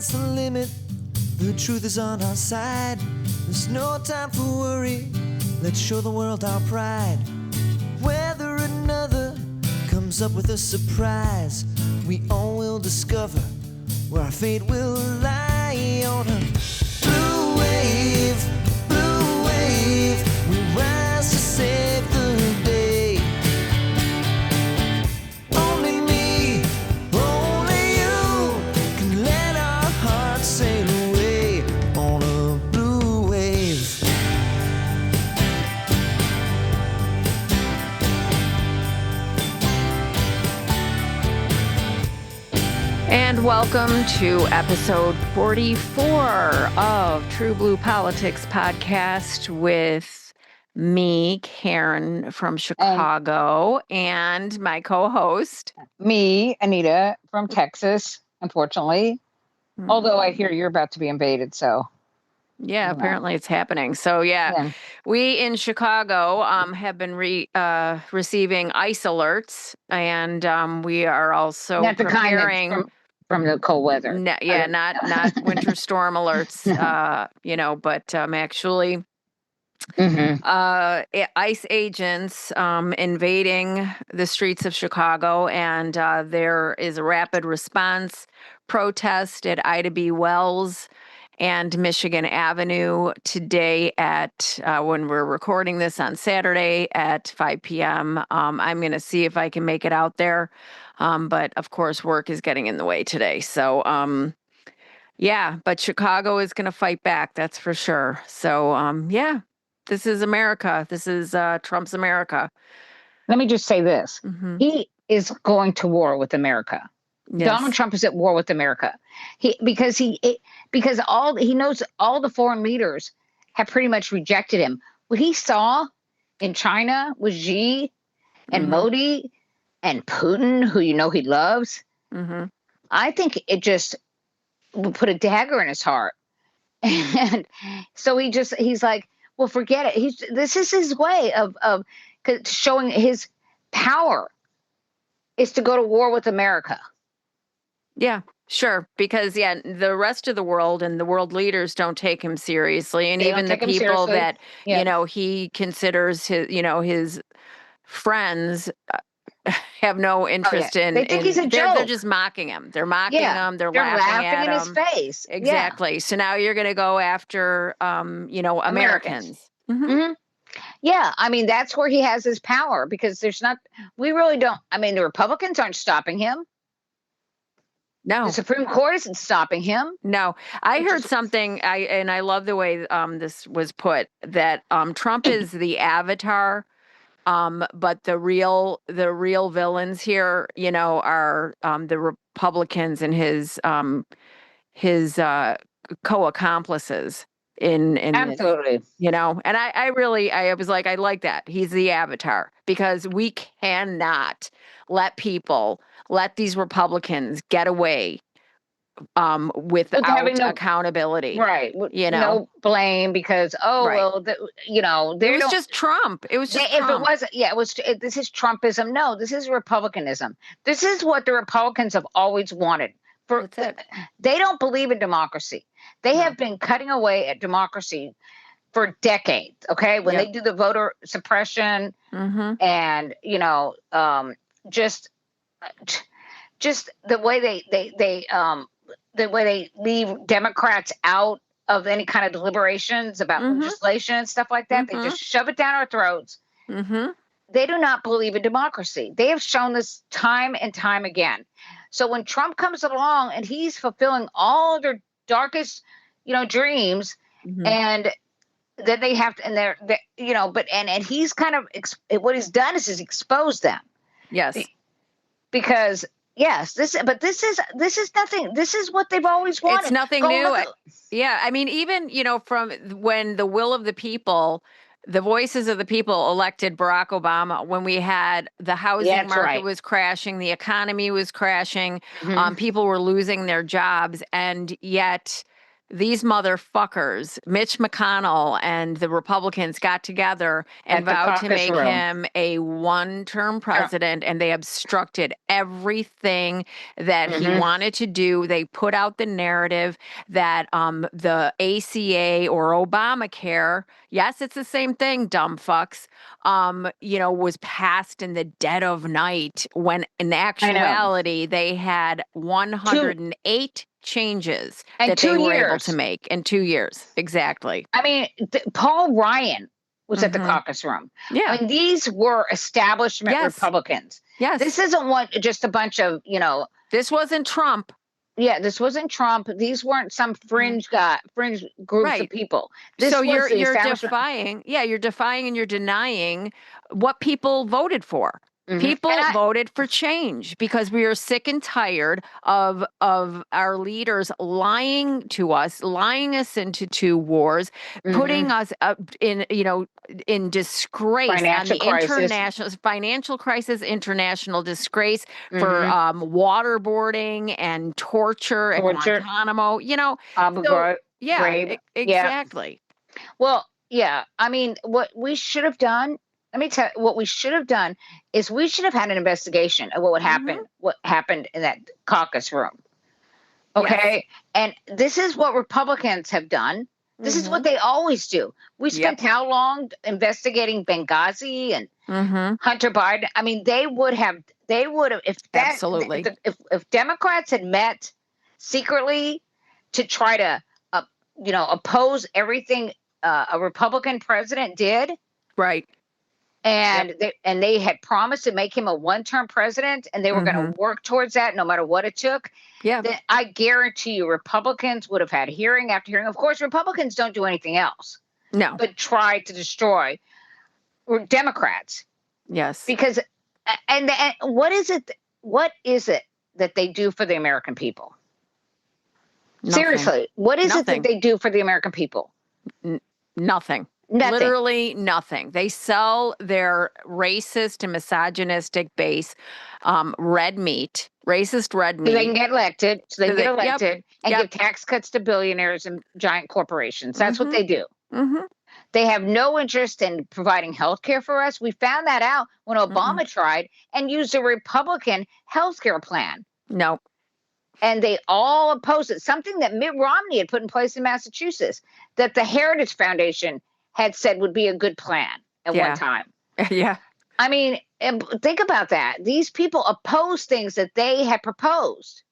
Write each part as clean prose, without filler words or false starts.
sky's the limit. The truth is on our side. There's no time for worry. Let's show the world our pride. Whether another comes up with a surprise, we all will discover where our fate will lie. On a blue wave, we rise to save the day. Only me, only you can let our hearts sail away on a blue wave. And welcome to episode 44 of TruBlu Politics Podcast with me, Karen from Chicago, and my co-host. Me, Anita from Texas, unfortunately. Although I hear you're about to be invaded, so. Yeah, apparently it's happening. So yeah, we in Chicago have been receiving ice alerts, and we are also Not the preparing kind from the cold weather. not winter storm alerts. But actually. Ice agents invading the streets of Chicago, and there is a rapid response protest at Ida B. Wells and Michigan Avenue today at when we're recording this on Saturday at 5 p.m. I'm going to see if I can make it out there, but of course work is getting in the way today. So but Chicago is going to fight back, that's for sure. So this is America. This is Trump's America. Let me just say this. He is going to war with America. Yes. Donald Trump is at war with America. Because he knows all the foreign leaders have pretty much rejected him. What he saw in China with Xi and Modi and Putin, who he loves, I think it just would put a dagger in his heart. And so he's like, well, forget it. This is his way of showing his power is to go to war with America. Yeah, sure. Because, the rest of the world and the world leaders don't take him seriously. And even the people that, he considers his friends have no interest in. They think he's a joke. They're just mocking him. They're mocking him. They're laughing at in his face. Exactly. Yeah. So now you're going to go after, Americans. Yeah, I mean, that's where he has his power, because the Republicans aren't stopping him. No. The Supreme Court isn't stopping him. No. I heard something, I love the way this was put, that Trump is the avatar, but the real villains here, are the Republicans and his co-accomplices in absolutely this, and I was like, I like that he's the avatar, because we cannot let these Republicans get away without accountability, right? No blame, because it was just Trump. It was just if Trump. It was. This is Trumpism. No, this is Republicanism. This is what the Republicans have always wanted. They don't believe in democracy. They have been cutting away at democracy for decades. Okay, when they do the voter suppression and just the way they leave Democrats out of any kind of deliberations about legislation and stuff like that. They just shove it down our throats. They do not believe in democracy. They have shown this time and time again. So when Trump comes along and he's fulfilling all of their darkest, dreams, and then they have to, and he's kind of, what he's done is he's exposed them. Yes. Because this is nothing. This is what they've always wanted. It's nothing new. Yeah. I mean, even, from when the will of the people, the voices of the people elected Barack Obama, when we had the housing market was crashing, the economy was crashing, people were losing their jobs, and yet these motherfuckers, Mitch McConnell and the Republicans got together and At the vowed to caucus make room. him a one-term president, and they obstructed everything that he wanted to do. They put out the narrative that the ACA or Obamacare, yes, it's the same thing, dumb fucks, was passed in the dead of night, when in actuality they had 108 changes that they were able to make in 2 years. Exactly. I mean, Paul Ryan was at the caucus room. Yeah. I mean, these were establishment Republicans. Yes. This isn't just a bunch of, This wasn't Trump. Yeah, this wasn't Trump. These weren't some fringe groups of people. So you're defying, you're defying and you're denying what people voted for. People voted for change because we are sick and tired of our leaders lying to us, lying us into 2 wars, putting us in disgrace on the international financial crisis, international disgrace for waterboarding and torture at Guantanamo. Abu Ghraib. Exactly. Well, yeah. I mean, what we should have done. Let me tell you, what we should have done is we should have had an investigation of what would happen, what happened in that caucus room. Okay. Yes. And this is what Republicans have done. This is what they always do. We spent how long investigating Benghazi and Hunter Biden? I mean, they would have, absolutely. If Democrats had met secretly to try to, oppose everything a Republican president did. Right. And they had promised to make him a one-term president, and they were going to work towards that no matter what it took. Yeah. Then I guarantee you Republicans would have had hearing after hearing. Of course, Republicans don't do anything else. No. But try to destroy Democrats. Yes. Because and what is it that they do for the American people? Nothing. Seriously, what is it that they do for the American people? Nothing. Literally nothing. They sell their racist and misogynistic base red meat, racist red meat. So they can get elected. And give tax cuts to billionaires and giant corporations. That's what they do. They have no interest in providing health care for us. We found that out when Obama tried and used a Republican health care plan. No. And they all opposed it. Something that Mitt Romney had put in place in Massachusetts, that the Heritage Foundation had said would be a good plan at one time. Yeah. I mean, think about that. These people oppose things that they had proposed.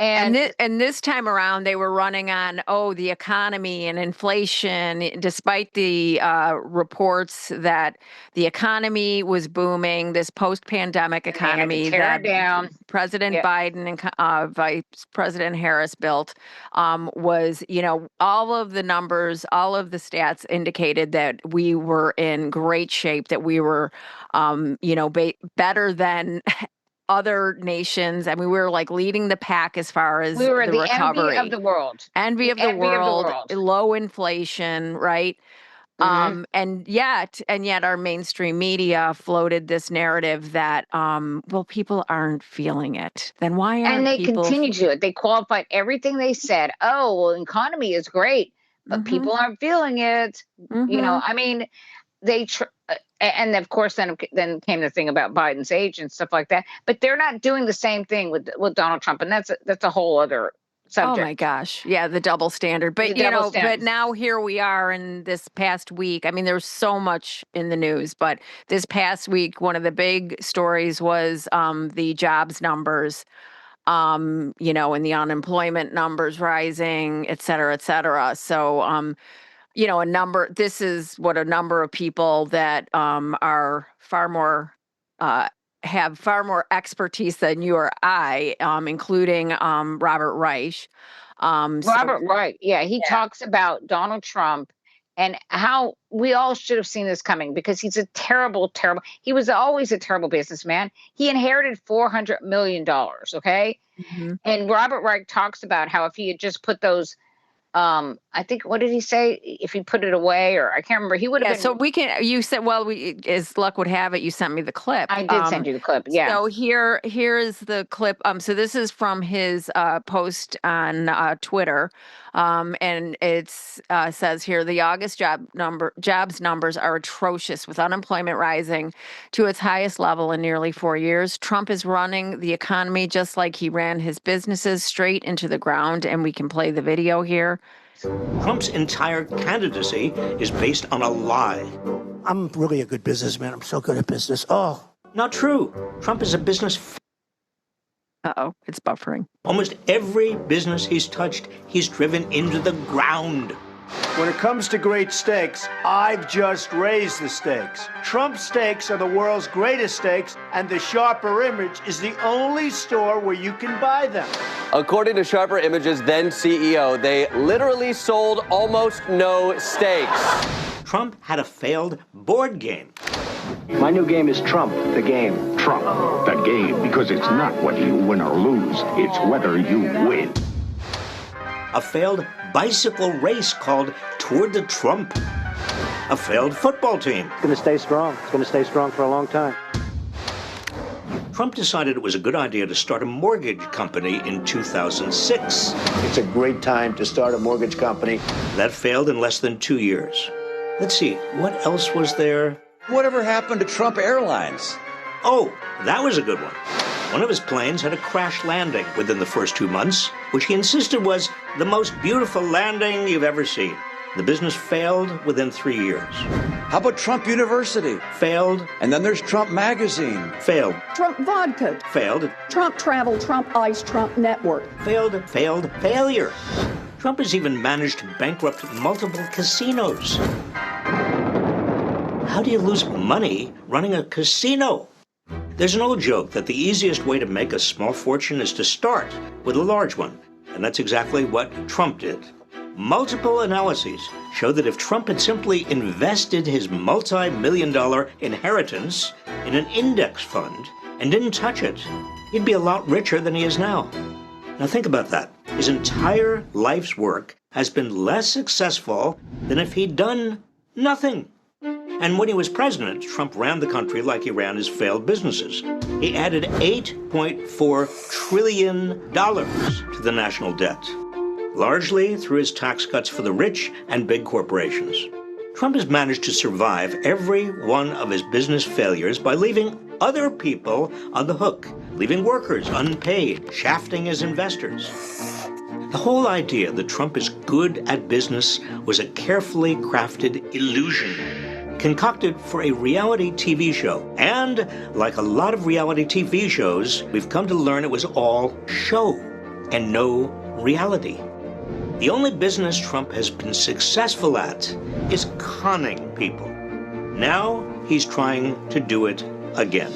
And this time around, they were running on, the economy and inflation, despite the reports that the economy was booming, this post-pandemic economy that President Biden and Vice President Harris built was, all of the numbers, all of the stats indicated that we were in great shape, that we were, better than other nations. I mean, we were like leading the pack as far as we were the recovery. Envy of the world. Envy of the world, low inflation, right? And yet our mainstream media floated this narrative that, people aren't feeling it. Then why aren't people? And they people continue to do it. They qualified everything they said. Oh, well, the economy is great, but people aren't feeling it. I mean, and of course, then came the thing about Biden's age and stuff like that. But they're not doing the same thing with Donald Trump, and that's a whole other subject. Oh my gosh, yeah, the double standard. But but now here we are in this past week. I mean, there's so much in the news, but this past week, one of the big stories was the jobs numbers. And the unemployment numbers rising, et cetera, et cetera. So. This is what a number of people that are far more, have far more expertise than you or I, including Robert Reich. Robert Reich, he talks about Donald Trump and how we all should have seen this coming because he's a terrible, he was always a terrible businessman. He inherited $400 million, okay? And Robert Reich talks about how if he had just put those I think, what did he say? If he put it away, or I can't remember. He would have been. So you said, well, as luck would have it, you sent me the clip. I did send you the clip. Yeah. So here is the clip. So this is from his post on Twitter. And it's says here, the August jobs numbers are atrocious, with unemployment rising to its highest level in nearly 4 years. Trump is running the economy just like he ran his businesses, straight into the ground. And we can play the video here. Trump's entire candidacy is based on a lie. I'm really a good businessman. I'm so good at business. Oh. Not true. Trump is a business. Uh-oh, it's buffering. Almost every business he's touched, he's driven into the ground. When it comes to great steaks, I've just raised the stakes. Trump's steaks are the world's greatest steaks, and the Sharper Image is the only store where you can buy them. According to Sharper Image's then CEO, they literally sold almost no steaks. Trump had a failed board game. My new game is Trump, the game. Trump, the game, because it's not whether you win or lose, it's whether you win. A failed bicycle race called Tour de Trump. A failed football team. It's going to stay strong. It's going to stay strong for a long time. Trump decided it was a good idea to start a mortgage company in 2006. It's a great time to start a mortgage company. That failed in less than 2 years. Let's see, what else was there? Whatever happened to Trump Airlines? Oh, that was a good one. One of his planes had a crash landing within the first 2 months, which he insisted was the most beautiful landing you've ever seen. The business failed within 3 years. How about Trump University? Failed. And then there's Trump Magazine. Failed. Trump Vodka. Failed. Trump Travel, Trump Ice, Trump Network. Failed, failed, failure. Trump has even managed to bankrupt multiple casinos. How do you lose money running a casino? There's an old joke that the easiest way to make a small fortune is to start with a large one. And that's exactly what Trump did. Multiple analyses show that if Trump had simply invested his multi-million-dollar inheritance in an index fund and didn't touch it, he'd be a lot richer than he is now. Now think about that. His entire life's work has been less successful than if he'd done nothing. And when he was president, Trump ran the country like he ran his failed businesses. He added $8.4 trillion to the national debt, largely through his tax cuts for the rich and big corporations. Trump has managed to survive every one of his business failures by leaving other people on the hook, leaving workers unpaid, shafting his investors. The whole idea that Trump is good at business was a carefully crafted illusion, concocted for a reality TV show. And like a lot of reality TV shows, we've come to learn it was all show and no reality. The only business Trump has been successful at is conning people. Now he's trying to do it again.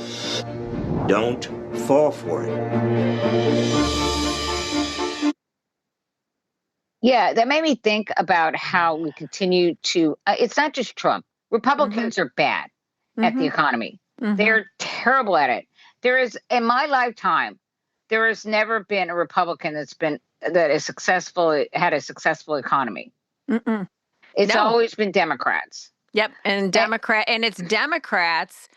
Don't fall for it. Yeah, that made me think about how we continue to, it's not just Trump. Republicans are bad at the economy. They're terrible at it. There is, in my lifetime, there has never been a Republican that is successful, had a successful economy. It's always been Democrats. Yep, and it's Democrats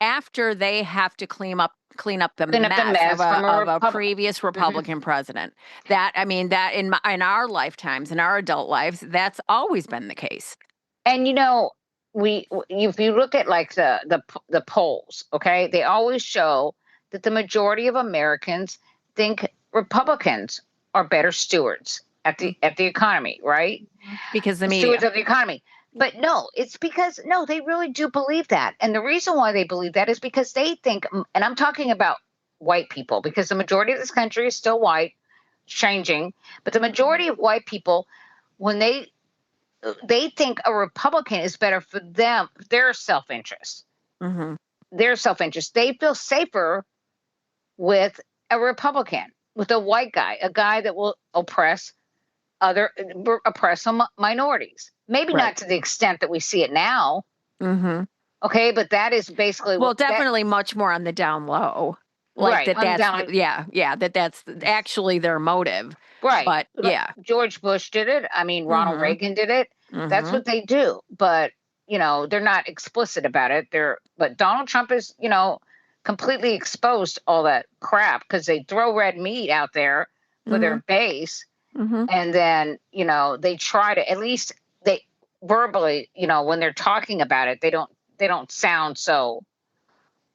after they have to clean up the mess of a previous Republican president. That in our lifetimes, in our adult lives, that's always been the case. And if you look at like the polls, okay, they always show that the majority of Americans think Republicans are better stewards at the economy, right? Because the media. Stewards of the economy. But no, it's because, they really do believe that. And the reason why they believe that is because they think, and I'm talking about white people, because the majority of this country is still white, changing, but the majority of white people, when they think a Republican is better for them, their self-interest. Their self-interest. They feel safer with a Republican, with a white guy, a guy that will oppress some minorities. Maybe not to the extent that we see it now. Okay, but that is basically definitely much more on the down low. like Right. that's actually their motive. Right. But yeah. George Bush did it. I mean, Ronald Reagan did it. That's what they do. But, they're not explicit about it. But Donald Trump is, completely exposed all that crap because they throw red meat out there for their base. And then, they try to, at least they verbally, when they're talking about it, they don't sound so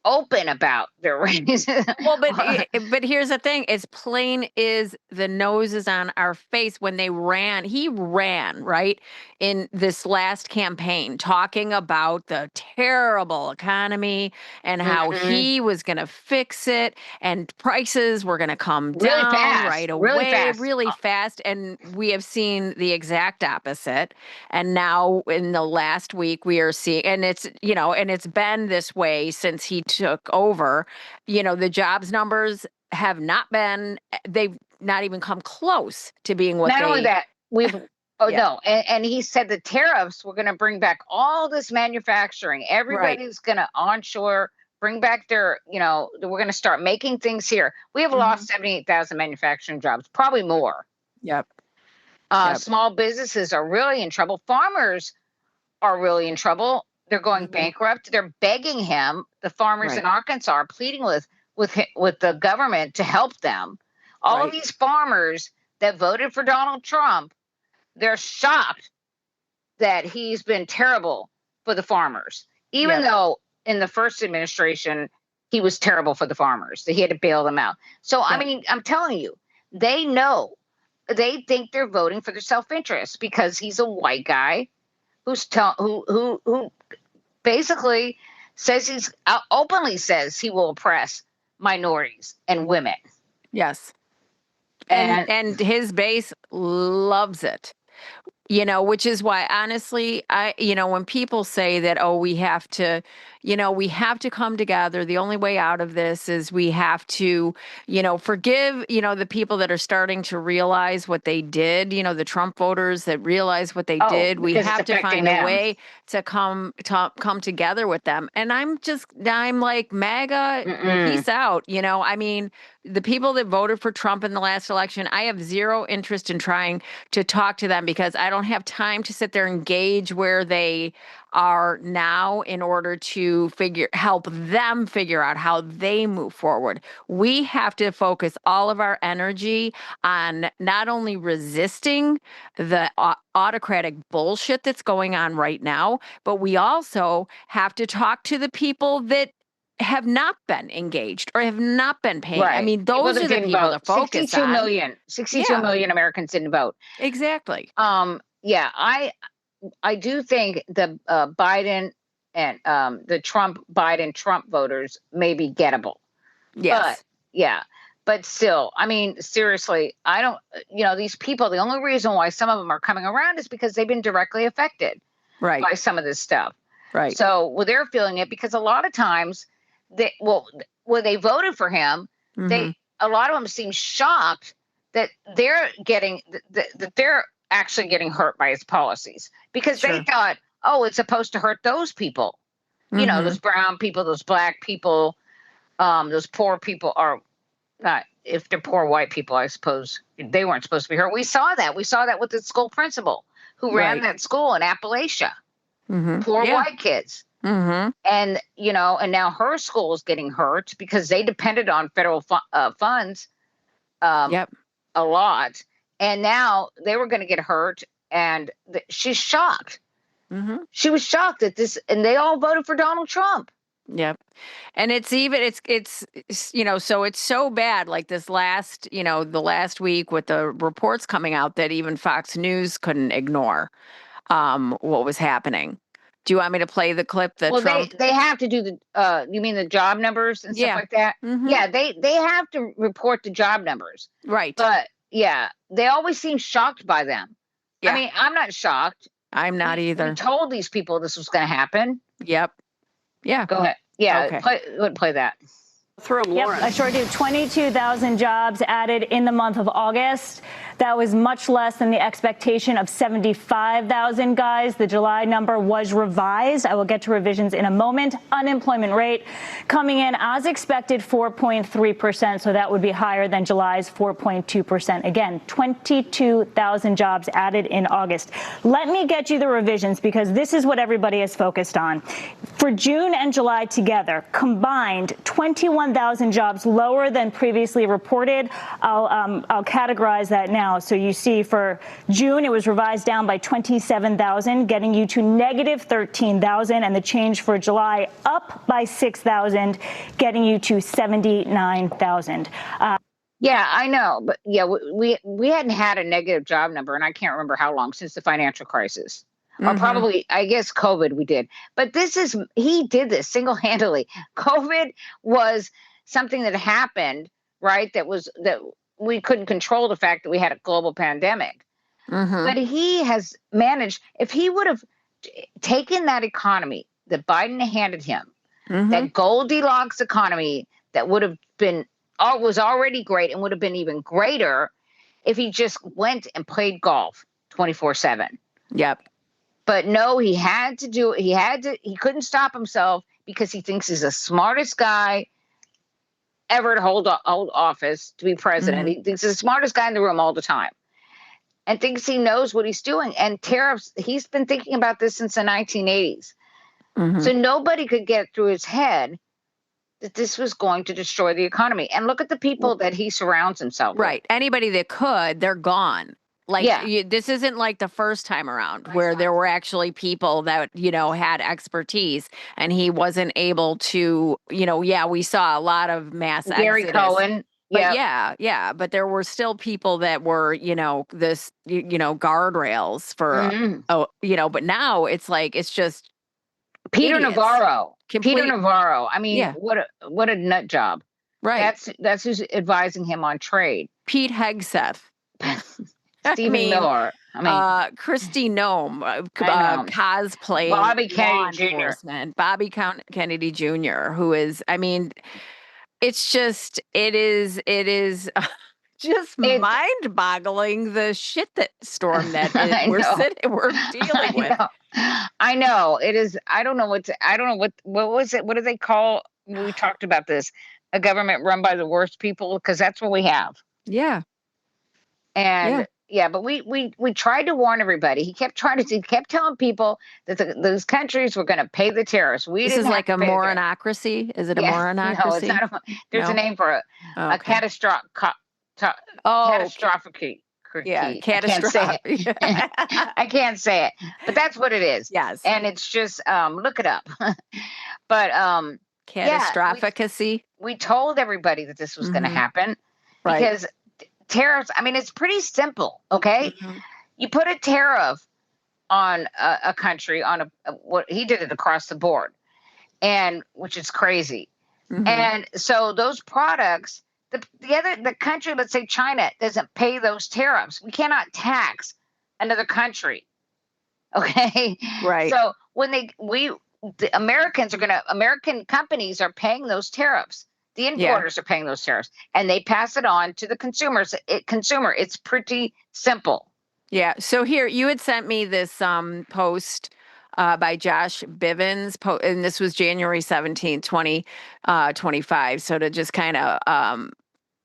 open about their race. Well, but here's the thing: as plain as the nose is on our face when he ran right in this last campaign, talking about the terrible economy and how he was going to fix it, and prices were going to come down right away, really fast. And we have seen the exact opposite. And now in the last week, we are seeing, and it's been this way since he took over. The jobs numbers they've not even come close to being what Not only that, no. And he said the tariffs were going to bring back all this manufacturing. Everybody's going to onshore, bring back we're going to start making things here. We have lost 78,000 manufacturing jobs, probably more. Yep. Small businesses are really in trouble. Farmers are really in trouble. They're going bankrupt. They're begging him. The farmers in Arkansas are pleading with the government to help them. All of these farmers that voted for Donald Trump, they're shocked that he's been terrible for the farmers, even though in the first administration he was terrible for the farmers. He had to bail them out. So I mean, I'm telling you, they think they're voting for their self-interest because he's a white guy who basically says openly says he will oppress minorities and women. Yes. And his base loves it. Which is why, honestly, when people say that, we have to come together. The only way out of this is we have to, forgive, the people that are starting to realize what they did, the Trump voters that realize what they did. We have to find a way to come together with them. And I'm like, MAGA, peace out. I mean, the people that voted for Trump in the last election, I have zero interest in trying to talk to them because I don't have time to sit there and gauge where they are now in order to help them figure out how they move forward. We have to focus all of our energy on not only resisting the autocratic bullshit that's going on right now, but we also have to talk to the people that have not been engaged or have not been paying. I mean, those are the people to focus on. 62 million Americans didn't vote. Exactly. I do think the Biden and the Trump voters may be gettable. Yes. But still, I mean, seriously, I don't, these people, the only reason why some of them are coming around is because they've been directly affected by some of this stuff. Right. So they're feeling it because a lot of times when they voted for him, a lot of them seem shocked that they're actually getting hurt by his policies because they thought, it's supposed to hurt those people, those brown people, those black people, those poor people are not. If they're poor white people, I suppose they weren't supposed to be hurt. We saw that with the school principal who ran that school in Appalachia. Poor white kids. And, and now her school is getting hurt because they depended on federal funds a lot. And now they were going to get hurt. And she's shocked. She was shocked at this. And they all voted for Donald Trump. Yep. And it's so it's so bad like this last, the last week with the reports coming out that even Fox News couldn't ignore what was happening. Do you want me to play the clip that Trump? They have to do you mean the job numbers and stuff like that? Yeah, they have to report the job numbers. Right. But they always seem shocked by them. Yeah. I mean, I'm not shocked. I'm not either. We told these people this was going to happen. Yep. Yeah. Go ahead. Yeah. Okay. Play that. Through them, Lauren. I sure do. 22,000 jobs added in the month of August. That was much less than the expectation of 75,000, guys. The July number was revised. I will get to revisions in a moment. Unemployment rate coming in as expected, 4.3%. So that would be higher than July's 4.2%. Again, 22,000 jobs added in August. Let me get you the revisions because this is what everybody is focused on. For June and July together, combined 21,000 jobs lower than previously reported. I'll categorize that now. So you see for June, it was revised down by 27,000, getting you to negative 13,000, and the change for July up by 6,000, getting you to 79,000. Yeah, I know. But yeah, we hadn't had a negative job number, and I can't remember how long since the financial crisis. Or probably, I guess, COVID we did. But he did this single-handedly. COVID was something that happened, right? That we couldn't control the fact that we had a global pandemic. But he has managed, if he would have taken that economy that Biden handed him, that Goldilocks economy that would have been, was already great and would have been even greater if he just went and played golf 24/7. Yep. But no, he had to do it. He couldn't stop himself because he thinks he's the smartest guy ever to hold office, to be president. He thinks he's the smartest guy in the room all the time and thinks he knows what he's doing. And tariffs, he's been thinking about this since the 1980s. So nobody could get through his head that this was going to destroy the economy. And look at the people that he surrounds himself with. Right. Anybody that could, they're gone. Like, this isn't like the first time around where there were actually people that, had expertise and he wasn't able to, we saw a lot of mass Gary exodus. Cohen. But but there were still people that were, guardrails for, but now it's like, it's just Peter idiots. Navarro. Complete, Peter Navarro. I mean, what a nut job. Right. That's who's advising him on trade. Pete Hegseth. Stephen Miller. Kristi Noem, cosplay, Bobby Kennedy Jr. Bobby Kennedy Jr., who is, it's just, it is just mind-boggling the shit that storm that we're dealing with. I know it is. I don't know what was it? What do they call? We talked about this. A government run by the worst people, because that's what we have. Yeah. And but we tried to warn everybody. He kept telling people that those countries were going to pay the tariffs. This is like a moronocracy. Is it a moronocracy? No, it's not. There's a name for it. A catastrophic. Catastrophic. I can't say it, but that's what it is. Yes, and it's just look it up. But catastrophicacy. We told everybody that this was going to happen because. Tariffs, it's pretty simple, okay? You put a tariff on a country, on what he did it across the board, and which is crazy. And so those products, the country, let's say China, doesn't pay those tariffs. We cannot tax another country, okay? Right. So when the American companies are paying those tariffs. The importers are paying those tariffs, and they pass it on to the consumers. It's pretty simple. Yeah. So here, you had sent me this post by Josh Bivens, and this was January 17th, 2025. So to just kind of,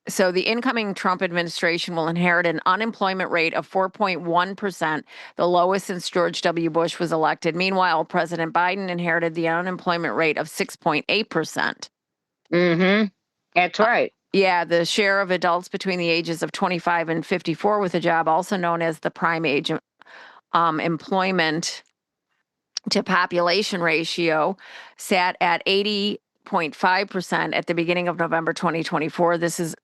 so the incoming Trump administration will inherit an unemployment rate of 4.1%, the lowest since George W. Bush was elected. Meanwhile, President Biden inherited the unemployment rate of 6.8%. That's right. The share of adults between the ages of 25 and 54 with a job, also known as the prime age employment to population ratio, sat at 80.5% at the beginning of November 2024. This is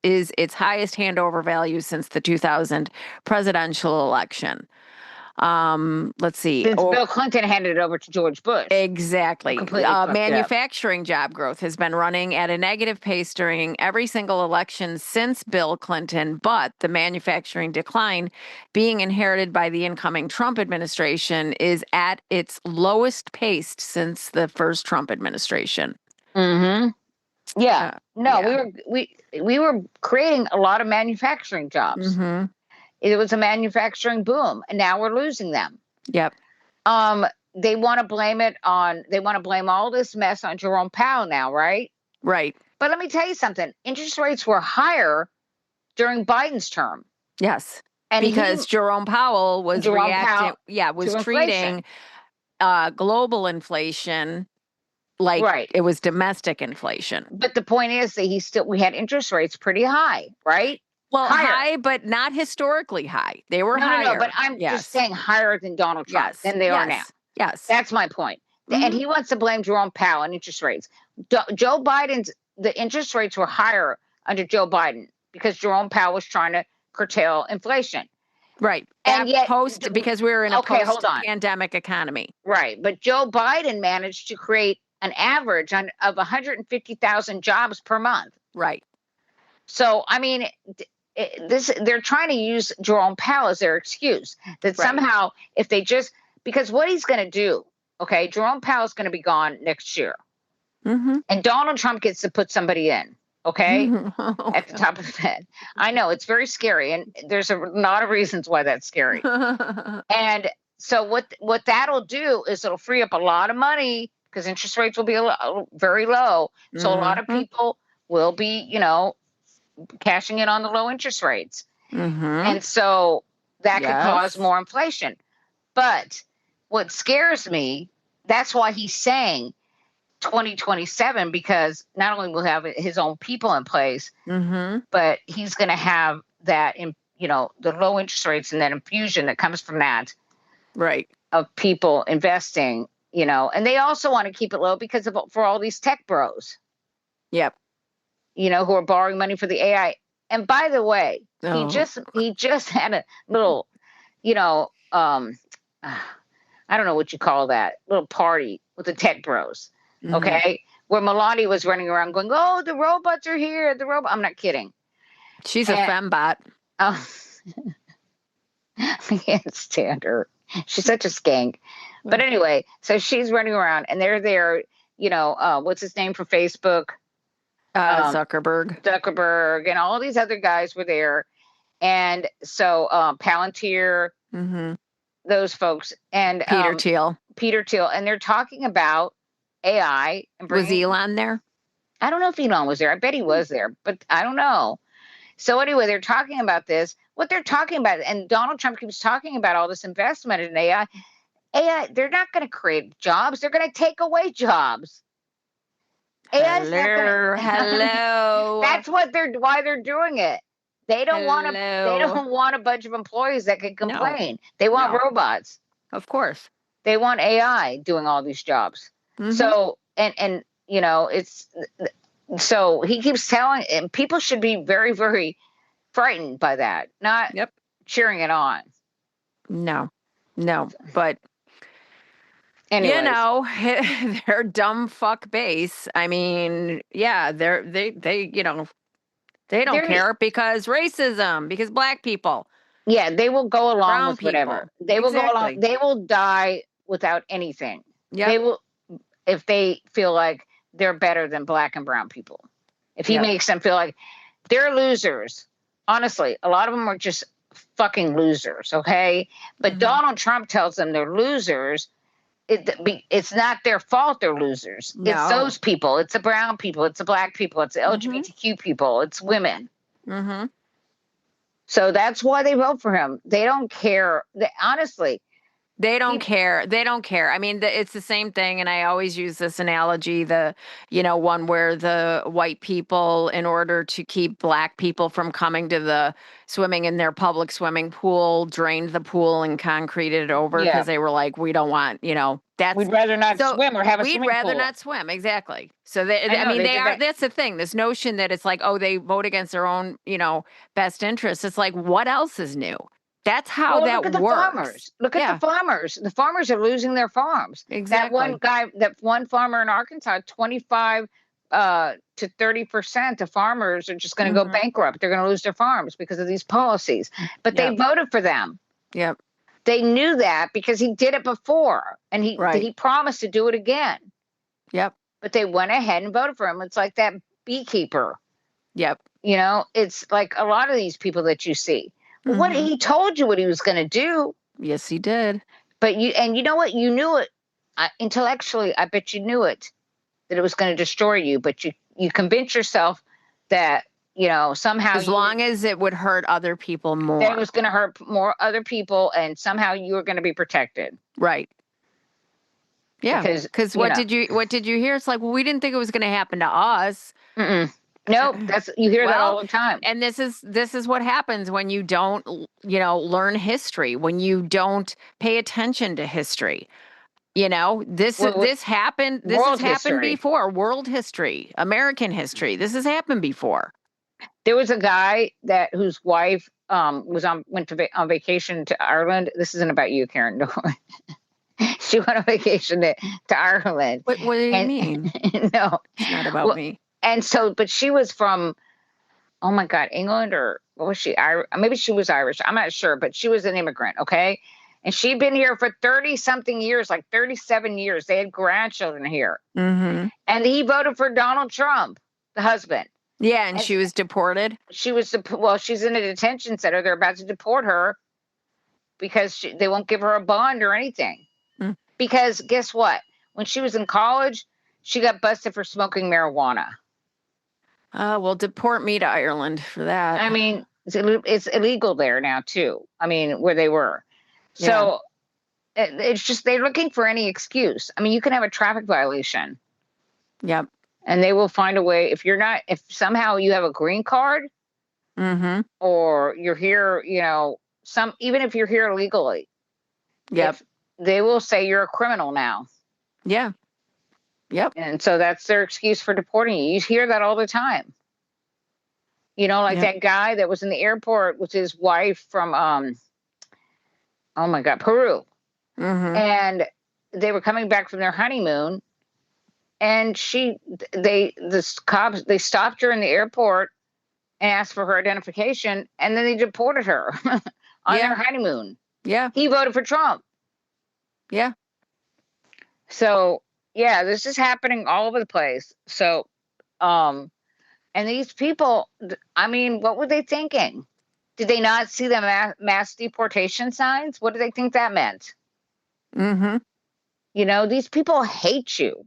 its highest handover value since the 2000 presidential election. Let's see. Since Bill Clinton handed it over to George Bush. Exactly. Manufacturing job growth has been running at a negative pace during every single election since Bill Clinton, but the manufacturing decline being inherited by the incoming Trump administration is at its lowest pace since the first Trump administration. Yeah. No, yeah. we were creating a lot of manufacturing jobs. Mm-hmm. It was a manufacturing boom, and now we're losing them. Yep. They want to blame all this mess on Jerome Powell now, right? Right. But let me tell you something. Interest rates were higher during Biden's term. Yes. And because Jerome Powell was reacting, was treating global inflation like it was domestic inflation. But the point is that we had interest rates pretty high, right? Well, high, but not historically high. They were higher. No, but I'm just saying higher than Donald Trump than they are now. Yes. That's my point. And he wants to blame Jerome Powell on interest rates. Joe Biden's, the interest rates were higher under Joe Biden because Jerome Powell was trying to curtail inflation. Right. And yet, because we were in a post-pandemic economy. Right. But Joe Biden managed to create an average of 150,000 jobs per month. Right. So, I mean, they're trying to use Jerome Powell as their excuse that somehow if they because what he's going to do, okay, Jerome Powell is going to be gone next year. Mm-hmm. And Donald Trump gets to put somebody in, okay, at the top of the Fed. I know it's very scary, and there's a lot of reasons why that's scary. And so what that'll do is it'll free up a lot of money because interest rates will be very low. So a lot of people will be, cashing in on the low interest rates. Mm-hmm. And so that could cause more inflation. But what scares me, that's why he's saying 2027, because not only will have his own people in place, but he's going to have that, the low interest rates and that infusion that comes from that. Right. Of people investing, and they also want to keep it low because for all these tech bros. Yep. Who are borrowing money for the AI. And by the way, he just had a little, I don't know what you call that, little party with the tech bros. Okay. Where Melania was running around going, oh, the robots are here. I'm not kidding. She's a fembot. Oh, I can't stand her. She's such a skank. But anyway, so she's running around and they're there, what's his name for Facebook? Zuckerberg and all these other guys were there. And so Palantir, those folks, and Peter Thiel. And they're talking about AI. And was Elon there? I don't know if Elon was there. I bet he was there, but I don't know. So anyway, they're talking about this, what they're talking about. And Donald Trump keeps talking about all this investment in AI. AI, they're not going to create jobs. They're going to take away jobs. Hello. That's why they're doing it. They don't want a bunch of employees that can complain. No. They want robots. Of course. They want AI doing all these jobs. So and it's so he keeps telling, and people should be very, very frightened by that, not cheering it on. No, but anyways. Their dumb fuck base. I mean, they don't care because racism, because black people. Yeah, they will go along brown with people. Whatever. They will go along. They will die without anything. Yep. They will, if they feel like they're better than black and brown people. If he makes them feel like they're losers. Honestly, a lot of them are just fucking losers, okay? But Donald Trump tells them they're losers. It's not their fault they're losers. No. It's those people. It's the brown people. It's the black people. It's the LGBTQ people. It's women. So that's why they vote for him. They don't care. Honestly. They don't care. They don't care. I mean, it's the same thing. And I always use this analogy, one where the white people, in order to keep black people from coming to the swimming in their public swimming pool, drained the pool and concreted it over because they were like, we don't want, we'd rather not swim or have a swimming pool. We'd rather not swim. Exactly. So that's the thing. This notion that it's like, oh, they vote against their own, best interests. It's like, what else is new? That's how that works. Farmers. Look at the farmers. The farmers are losing their farms. Exactly. That one farmer in Arkansas, 25 to 30% of farmers are just going to go bankrupt. They're going to lose their farms because of these policies. But they voted for them. Yep. They knew that because he did it before, and he promised to do it again. Yep. But they went ahead and voted for him. It's like that beekeeper. Yep. You know, it's like a lot of these people that you see. But what he told you what he was going to do. Yes, he did. But you know what? You knew it intellectually. I bet you knew it, that it was going to destroy you. But you convinced yourself that, you know, somehow as long as it would hurt other people more, that it was going to hurt more other people, and somehow you were going to be protected. Right. Yeah. Because what did you hear? It's like, well, we didn't think it was going to happen to us. Nope. You hear that all the time. And this is what happens when you don't, you know, learn history, when you don't pay attention to history. You know, this happened. This has happened before. World history, American history. This has happened before. There was a guy whose wife went on vacation to Ireland. This isn't about you, Karen. She went on vacation to Ireland. What do you mean? No, it's not about me. And so, but she was from, oh my God, England, or what was she? Maybe she was Irish. I'm not sure, but she was an immigrant. Okay. And she'd been here for 30 something years, like 37 years. They had grandchildren here. And he voted for Donald Trump, the husband. Yeah. And she was deported. She's in a detention center. They're about to deport her because they won't give her a bond or anything. Because guess what? When she was in college, she got busted for smoking marijuana. Well, deport me to Ireland for that. I mean, it's illegal there now too. I mean, where they were. So it's just, they're looking for any excuse. I mean, you can have a traffic violation. Yep. And they will find a way. If somehow you have a green card, or you're here, you know, even if you're here illegally, they will say you're a criminal now. Yeah. Yep. And so that's their excuse for deporting you. You hear that all the time. You know, like that guy that was in the airport with his wife from, oh my God, Peru. And they were coming back from their honeymoon, and the cops stopped her in the airport and asked for her identification, and then they deported her on their honeymoon. Yeah. He voted for Trump. Yeah. So, yeah, this is happening all over the place. So, and these people, I mean, what were they thinking? Did they not see the mass deportation signs? What do they think that meant? You know, these people hate you.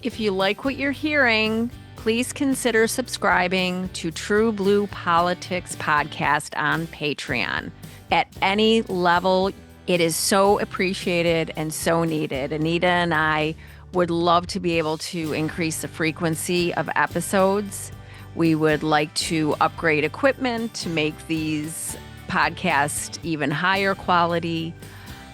If you like what you're hearing, please consider subscribing to TruBlu Politics Podcast on Patreon. At any level, it is so appreciated and so needed. Anita and I would love to be able to increase the frequency of episodes. We would like to upgrade equipment to make these podcasts even higher quality.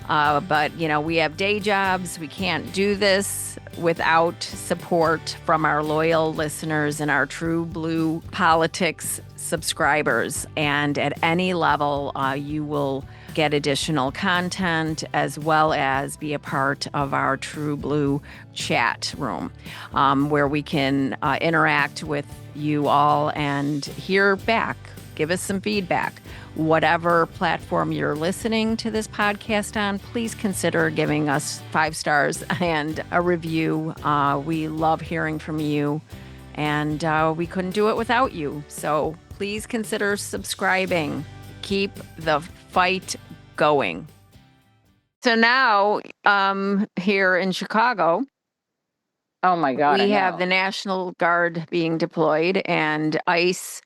But, you know, we have day jobs. We can't do this without support from our loyal listeners and our TruBlu Politics subscribers. And at any level, you will get additional content as well as be a part of our TruBlu chat room, where we can interact with you all and hear back. Give us some feedback. Whatever platform you're listening to this podcast on, please consider giving us 5 stars and a review. We love hearing from you, and we couldn't do it without you. So please consider subscribing. Keep the fight going. So now, here in Chicago, oh my God, we have the National Guard being deployed, and ICE.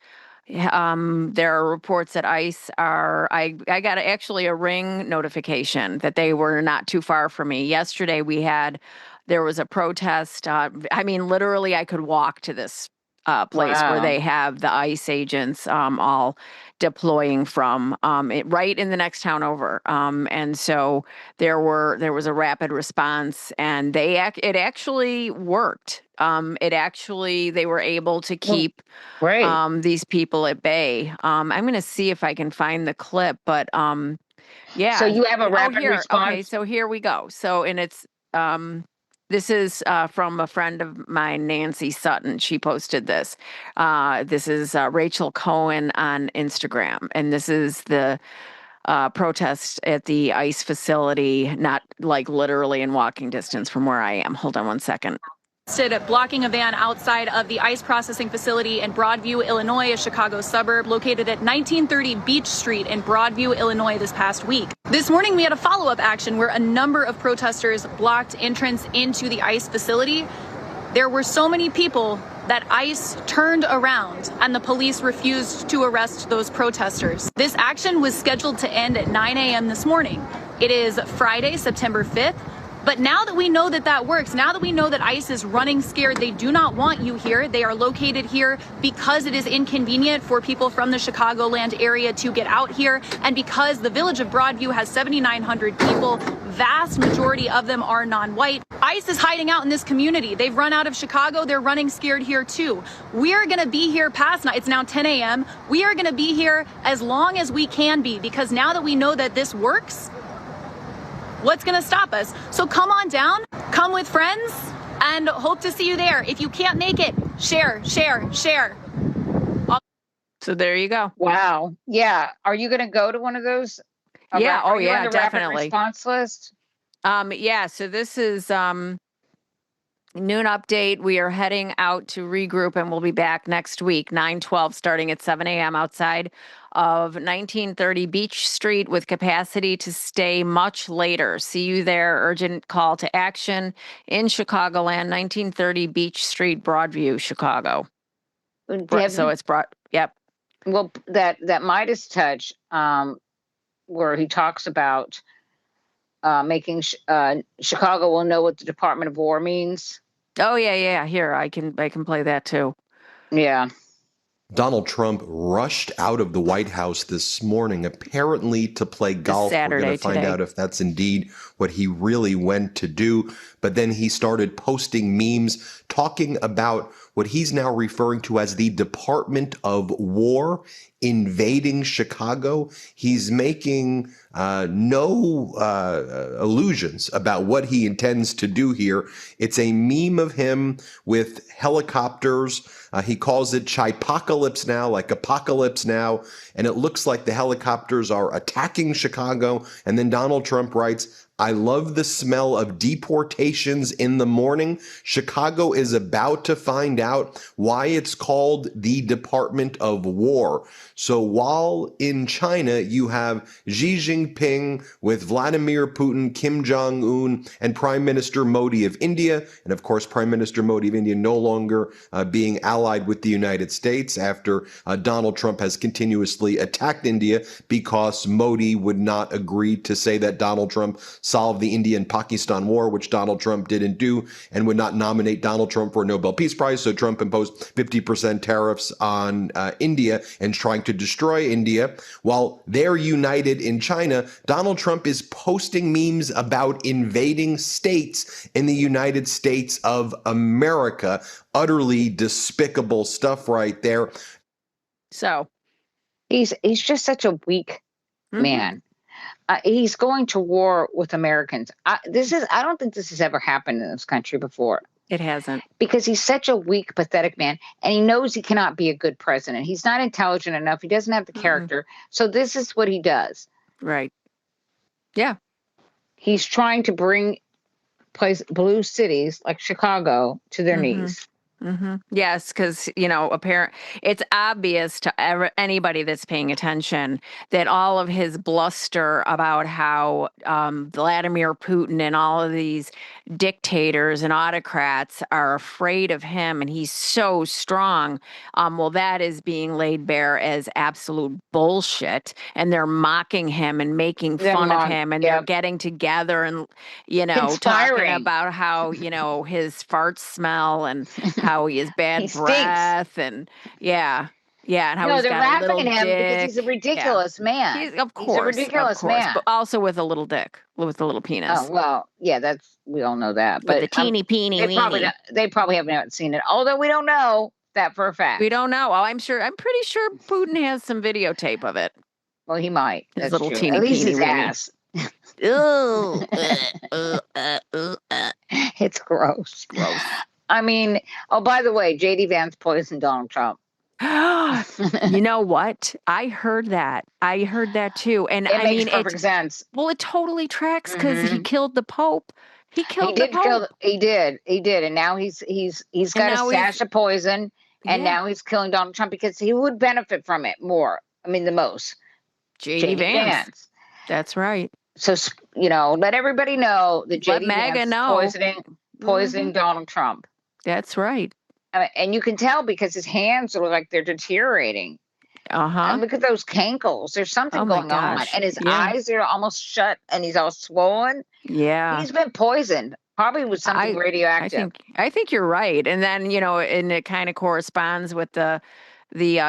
There are reports that ICE are. I got actually a Ring notification that they were not too far from me. Yesterday there was a protest. I mean, literally, I could walk to this place where they have the ICE agents all deploying from, right in the next town over. And so there was a rapid response, and it actually worked. They were able to keep these people at bay. I'm going to see if I can find the clip, but yeah. So you have a rapid response. Okay, so here we go. So, and it's this is from a friend of mine, Nancy Sutton. She posted this. This is Rachel Cohen on Instagram, and this is the protest at the ICE facility, not like literally in walking distance from where I am. Hold on one second. Blocking a van outside of the ice processing facility in Broadview, Illinois, a Chicago suburb located at 1930 Beach Street in Broadview, Illinois this past week. This morning, we had a follow-up action where a number of protesters blocked entrance into the ice facility. There were so many people that ICE turned around and the police refused to arrest those protesters. This action was scheduled to end at 9 a.m. this morning. It is Friday, September 5th. But now that we know that that works, now that we know that ICE is running scared, they do not want you here. They are located here because it is inconvenient for people from the Chicagoland area to get out here. And because the village of Broadview has 7,900 people, vast majority of them are non-white. ICE is hiding out in this community. They've run out of Chicago. They're running scared here too. We are going to be here past night. It's now 10 a.m. We are going to be here as long as we can be, because now that we know that this works, what's going to stop us? So come on down, come with friends, and hope to see you there. If you can't make it, share. So there you go. Wow. Yeah. Are you going to go to one of those? Yeah. Are you on the Definitely. rapid response list? Yeah. So this is noon update. We are heading out to regroup, and we'll be back next week, 9/12, starting at 7 a.m. outside of 1930 Beach Street with capacity to stay much later. See you there. Urgent call to action in Chicagoland, 1930 Beach Street, Broadview, Chicago. So it's broad. Yep. Well, that Midas touch, where he talks about making Chicago will know what the Department of War means. Oh yeah. Here, I can play that too. Yeah. Donald Trump rushed out of the White House this morning, apparently to play golf. We're going to find out if that's indeed what he really went to do. But then he started posting memes talking about what he's now referring to as the Department of War invading Chicago. He's making no illusions about what he intends to do here. It's a meme of him with helicopters. He calls it Chipocalypse now, like apocalypse now. And it looks like the helicopters are attacking Chicago. And then Donald Trump writes, I love the smell of deportations in the morning. Chicago is about to find out why it's called the Department of War. So while in China, you have Xi Jinping with Vladimir Putin, Kim Jong-un, and Prime Minister Modi of India. And of course, Prime Minister Modi of India no longer being allied with the United States after Donald Trump has continuously attacked India because Modi would not agree to say that Donald Trump solve the India and Pakistan war, which Donald Trump didn't do, and would not nominate Donald Trump for a Nobel Peace Prize. So Trump imposed 50% tariffs on India and trying to destroy India. While they're united in China, Donald Trump is posting memes about invading states in the United States of America. Utterly despicable stuff right there. So he's just such a weak man. He's going to war with Americans. I don't think this has ever happened in this country before. It hasn't. Because he's such a weak, pathetic man, and he knows he cannot be a good president. He's not intelligent enough. He doesn't have the character. So this is what he does. Right. Yeah. He's trying to bring blue cities like Chicago to their knees. Yes, because, it's obvious to anybody that's paying attention that all of his bluster about how Vladimir Putin and all of these dictators and autocrats are afraid of him and he's so strong, well, that is being laid bare as absolute bullshit. And they're mocking him and making fun of him, and they're getting together and, talking about how, his farts smell and how he has bad breath and and how he's they're got a little laughing at him dick. because he's a ridiculous man. He's a ridiculous man, but also with a little dick, with a little penis. Oh well, yeah, we all know that. With But the teeny peeny weeny. They probably haven't seen it, although we don't know that for a fact. We don't know. Well, I'm pretty sure Putin has some videotape of it. Well, he might. His That's little true. teeny At least peeny his weeny. ass. It's gross. I mean, by the way, J.D. Vance poisoned Donald Trump. You know what? I heard that. I heard that too. And it makes perfect sense. Well, it totally tracks because he killed the Pope. He killed He did the Pope. He did, and now he's got a stash of poison, and now he's killing Donald Trump because he would benefit from it more. I mean, the most. JD Vance. That's right. So let everybody know that JD Vance is poisoning Donald Trump. That's right. And you can tell because his hands look like they're deteriorating. And look at those cankles. There's something going on. And his eyes are almost shut and he's all swollen. Yeah. He's been poisoned, probably with something radioactive. I think you're right. And then, and it kind of corresponds with the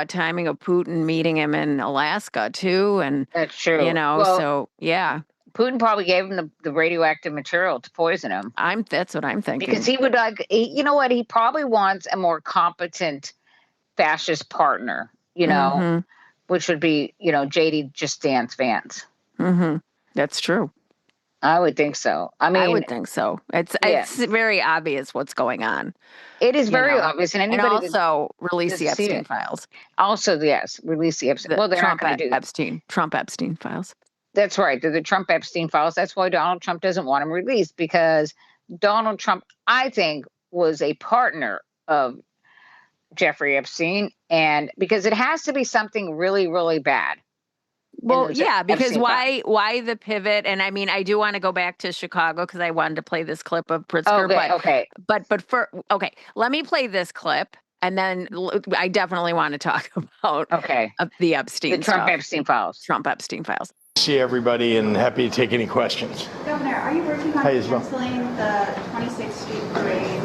timing of Putin meeting him in Alaska too. And that's true. So yeah. Putin probably gave him the radioactive material to poison him. That's what I'm thinking. Because he would you know what? He probably wants a more competent fascist partner, which would be, JD just Dance Vance. That's true. I would think so. I would think so. It's very obvious what's going on. It is very obvious. And also release the Epstein files. Also, yes, release the Epstein. Well, they're Trump not going to do Trump Epstein files. That's right. They're the Trump Epstein files. That's why Donald Trump doesn't want them released, because Donald Trump, I think, was a partner of Jeffrey Epstein, and because it has to be something really, really bad. Well, yeah, because why the pivot? And I mean, I do want to go back to Chicago because I wanted to play this clip of Pritzker. But let me play this clip, and then I definitely want to talk about the Epstein Trump Epstein files. Trump Epstein files. See everybody and happy to take any questions. Governor, are you working on canceling the 26th Street parade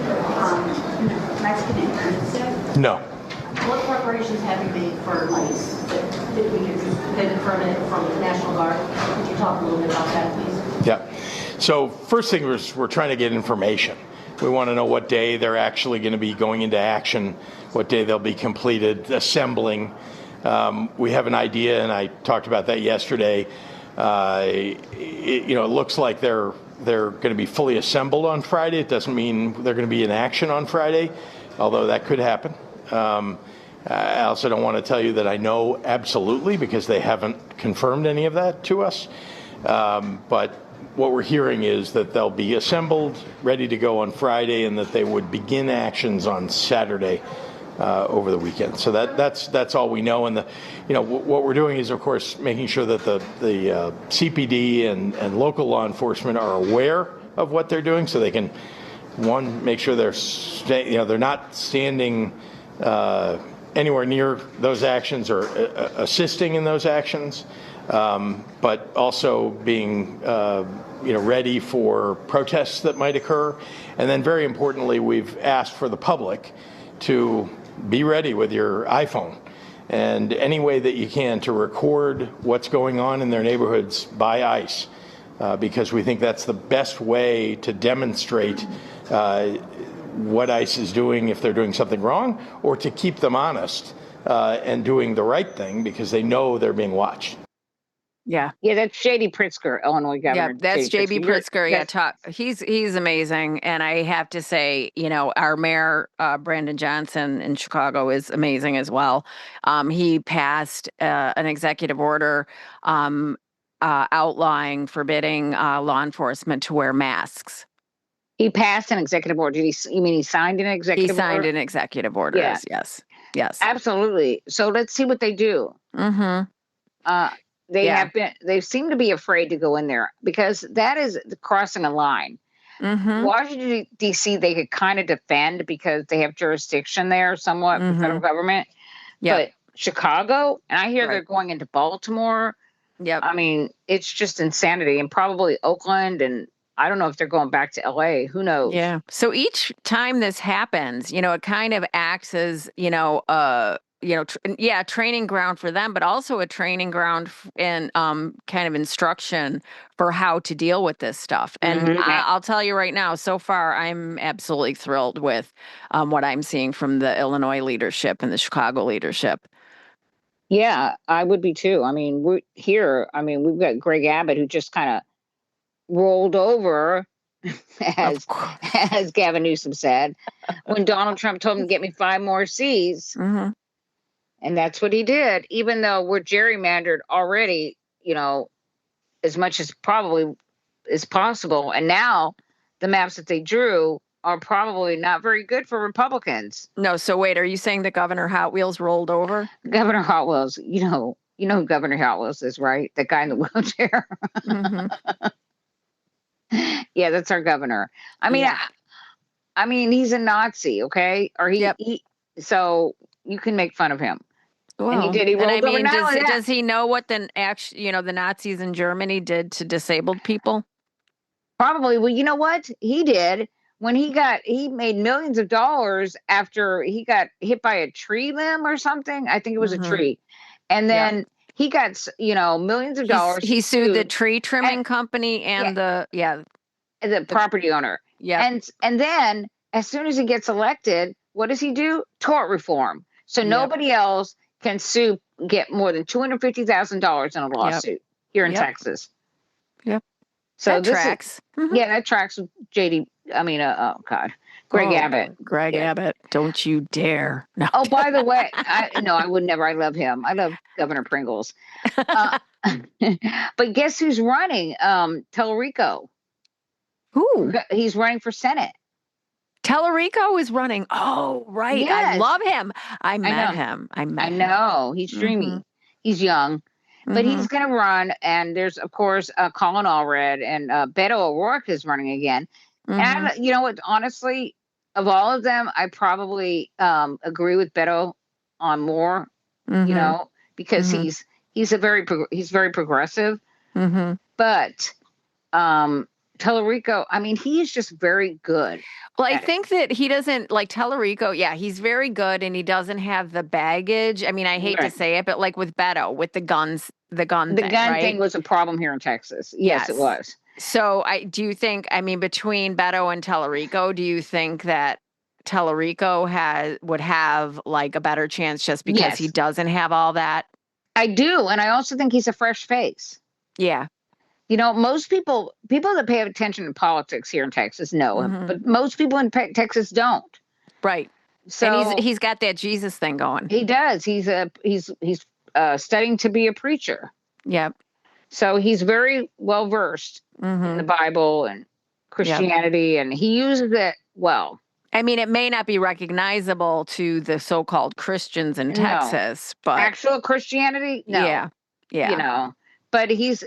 Mexican Independence Day? No. What preparations have you made for lights that we could get a permit from the National Guard? Could you talk a little bit about that, please? Yeah. So first thing is we're trying to get information. We want to know what day they're actually going to be going into action, what day they'll be completed assembling. We have an idea, and I talked about that yesterday. It looks like they're going to be fully assembled on Friday. It doesn't mean they're going to be in action on Friday, although that could happen. I also don't want to tell you that I know absolutely because they haven't confirmed any of that to us. But what we're hearing is that they'll be assembled, ready to go on Friday, and that they would begin actions on Saturday. Over the weekend. So that's all we know. And what we're doing is, of course, making sure that the CPD and local law enforcement are aware of what they're doing, so they can, one, make sure they're not standing anywhere near those actions or assisting in those actions, but also being ready for protests that might occur. And then, very importantly, we've asked for the public to be ready with your iPhone and any way that you can to record what's going on in their neighborhoods by ICE, because we think that's the best way to demonstrate what ICE is doing if they're doing something wrong, or to keep them honest and doing the right thing because they know they're being watched. Yeah. Yeah, that's JD Pritzker, Illinois governor. Yeah, that's JB Pritzker. Yeah, he's amazing. And I have to say, our mayor, Brandon Johnson in Chicago, is amazing as well. He passed an executive order forbidding law enforcement to wear masks. He passed an executive order. You mean he signed an executive order? He signed an executive order, yes. Absolutely. So let's see what they do. Mm-hmm. They seem to be afraid to go in there because that is crossing a line. Mm-hmm. Washington, D.C., they could kind of defend because they have jurisdiction there somewhat, the federal government. But Chicago, and I hear they're going into Baltimore. Yep. I mean, it's just insanity. And probably Oakland, and I don't know if they're going back to L.A. Who knows? Yeah. So each time this happens, it kind of acts as, training ground for them, but also a training ground and kind of instruction for how to deal with this stuff. And I'll tell you right now, so far, I'm absolutely thrilled with what I'm seeing from the Illinois leadership and the Chicago leadership. Yeah, I would be too. I mean, we've got Greg Abbott, who just kind of rolled over, as Gavin Newsom said, when Donald Trump told him to get me 5 more C's. Mm-hmm. And that's what he did, even though we're gerrymandered already, as much as probably is possible. And now the maps that they drew are probably not very good for Republicans. No, so wait, are you saying that Governor Hot Wheels rolled over? Governor Hot Wheels, you know who Governor Hot Wheels is, right? The guy in the wheelchair. Yeah, that's our governor. I mean, he's a Nazi, okay? Or he so you can make fun of him. Well, and he did. He rolled over. Does he know what the Nazis in Germany did to disabled people? Probably. Well, you know what he did when he made millions of dollars after he got hit by a tree limb or something. I think it was a tree, and then he got millions of dollars. He sued the tree trimming company and the property owner. Yeah, and then as soon as he gets elected, what does he do? Tort reform. So nobody else can get more than $250,000 in a lawsuit here in Texas. Yep. So that tracks. That tracks with Greg Abbott. Greg Abbott, don't you dare. No. Oh, by the way, I would never. I love him. I love Governor Pringles. But guess who's running? Tellerico. Who? He's running for Senate. Tellerico is running. Oh, right. Yes. I love him. I met him. I know. He's dreamy. He's young. But he's going to run. And there's, of course, Colin Allred and Beto O'Rourke is running again. And you know what? Honestly, of all of them, I probably agree with Beto on more, because he's very progressive. But Tellerico, I mean, he is just very good. Well, I think that he doesn't like Tellerico. Yeah, he's very good and he doesn't have the baggage. I mean, I hate to say it, but like with Beto, with the gun thing was a problem here in Texas. Yes, it was. So do you think, between Beto and Tellerico, do you think that Tellerico would have like a better chance just because he doesn't have all that? I do. And I also think he's a fresh face. Yeah. Most people that pay attention to politics here in Texas know him, but most people in Texas don't. Right. So and he's got that Jesus thing going. He does. He's studying to be a preacher. Yep. So he's very well versed in the Bible and Christianity, and he uses it well. I mean, it may not be recognizable to the so-called Christians in Texas, but actual Christianity, no. Yeah. But he's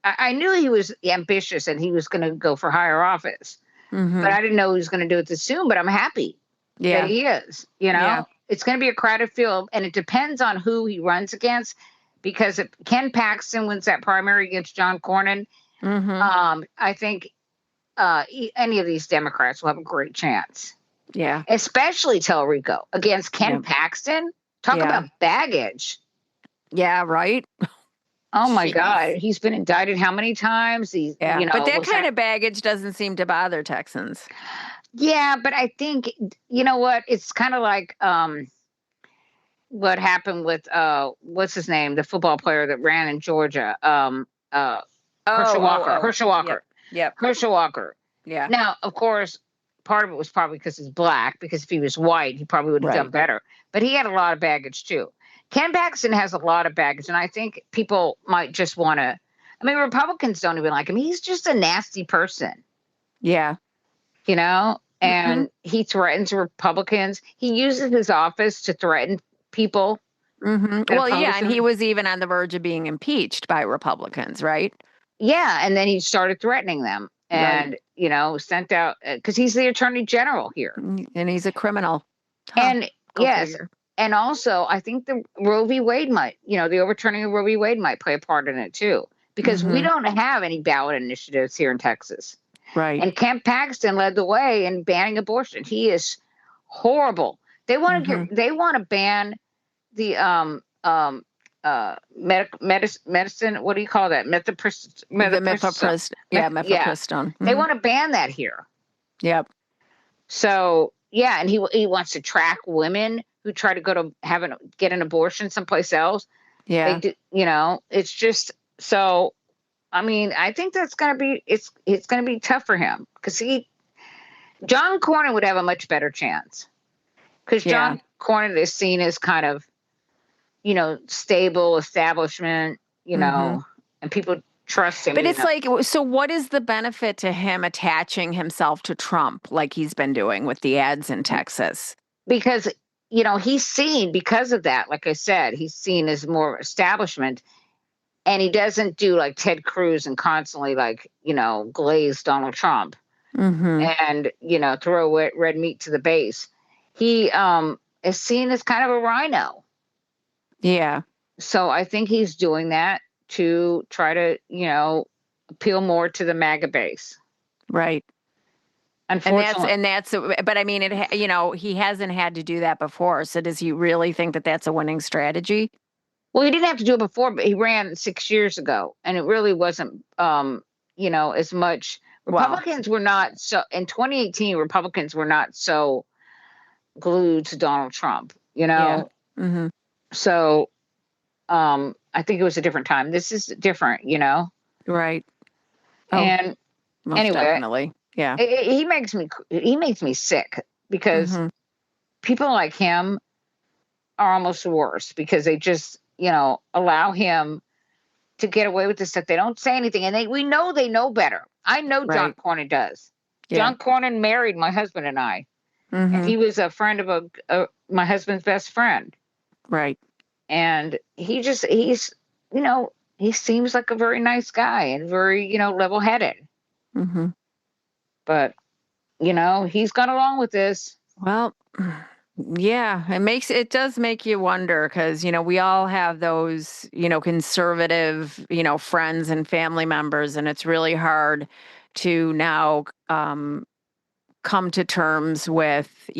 I knew he was ambitious and he was going to go for higher office, but I didn't know he was going to do it this soon. But I'm happy that he is. It's going to be a crowded field, and it depends on who he runs against. Because if Ken Paxton wins that primary against John Cornyn, I think any of these Democrats will have a great chance. Yeah, especially Tellerico against Ken Paxton. Talk about baggage. Yeah, right. Oh my God, he's been indicted how many times? But that kind of baggage doesn't seem to bother Texans. Yeah, but I think what? It's kind of like what happened with what's his name, the football player that ran in Georgia, Herschel Walker. Yep. Herschel Walker. Yeah. Now, of course, part of it was probably because he's black. Because if he was white, he probably would have done better. But he had a lot of baggage too. Ken Paxton has a lot of baggage, and I think people might just want to. Republicans don't even like him. He's just a nasty person. Yeah. And he threatens Republicans. He uses his office to threaten people. Well, yeah, and he was even on the verge of being impeached by Republicans, right? Yeah, and then he started threatening them and, sent out, because he's the attorney general here. And he's a criminal. And and also I think the Roe v. Wade might, the overturning of Roe v. Wade might play a part in it too, because we don't have any ballot initiatives here in Texas. Right. And Ken Paxton led the way in banning abortion. He is horrible. They want to ban the medicine. What do you call that? Mifepristone. Mifepristone. They want to ban that here. Yep. So and he wants to track women who try to get an abortion someplace else. Yeah. They do, it's just so. I think that's going to be it's going to be tough for him because John Cornyn would have a much better chance because John Cornyn is seen as kind of, stable establishment, and people trust him. But it's like, so what is the benefit to him attaching himself to Trump like he's been doing with the ads in Texas? Because, he's seen, because of that, like I said, he's seen as more establishment, and he doesn't do like Ted Cruz and constantly glaze Donald Trump and, throw red meat to the base. He is seen as kind of a rhino. Yeah. So I think he's doing that to try to, appeal more to the MAGA base. Right. Unfortunately. But I mean, he hasn't had to do that before. So does he really think that that's a winning strategy? Well, he didn't have to do it before, but he ran 6 years ago, and it really wasn't, as much. Republicans were not so, in 2018, Republicans were not so glued to Donald Trump, Yeah. Mm-hmm. So I think it was a different time. This is different, Right. And most anyway, definitely. Yeah. He makes me sick because people like him are almost worse because they just, allow him to get away with this stuff. They don't say anything, and we know they know better. I know John Cornyn does. Yeah. John Cornyn married my husband and I, and he was a friend of my husband's best friend. Right. And he seems like a very nice guy and very, level-headed. Mm-hmm. But, he's gone along with this. Well, yeah, it does make you wonder because, we all have those, conservative, friends and family members, and it's really hard to now come to terms with,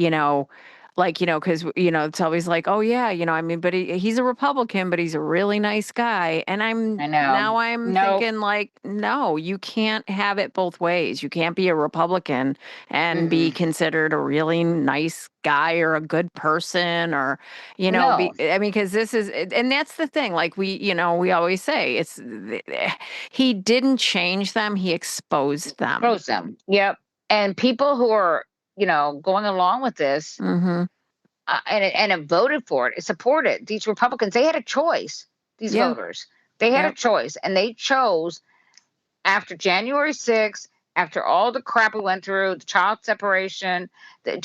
because, it's always like, oh, yeah, I mean, but he's a Republican, but he's a really nice guy. And I'm thinking like, no, you can't have it both ways. You can't be a Republican and be considered a really nice guy or a good person or, because this is, and that's the thing. Like we always say he didn't change them. He exposed them. Yep. And people who are, going along with this and have voted for it, supported these Republicans. They had a choice, these voters. They had a choice, and they chose after January 6th, after all the crap we went through, the child separation, the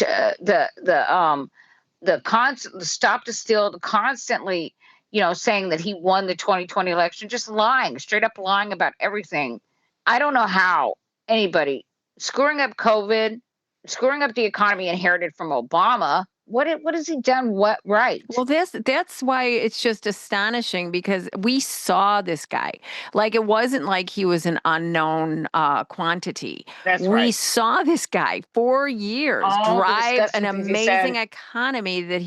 stop the steal, the constantly, saying that he won the 2020 election, just lying, straight up lying about everything. I don't know how anybody screwing up COVID, screwing up the economy inherited from Obama. What has he done? What right? Well, that's why it's just astonishing because we saw this guy. Like it wasn't like he was an unknown quantity. We saw this guy for years drive an amazing economy that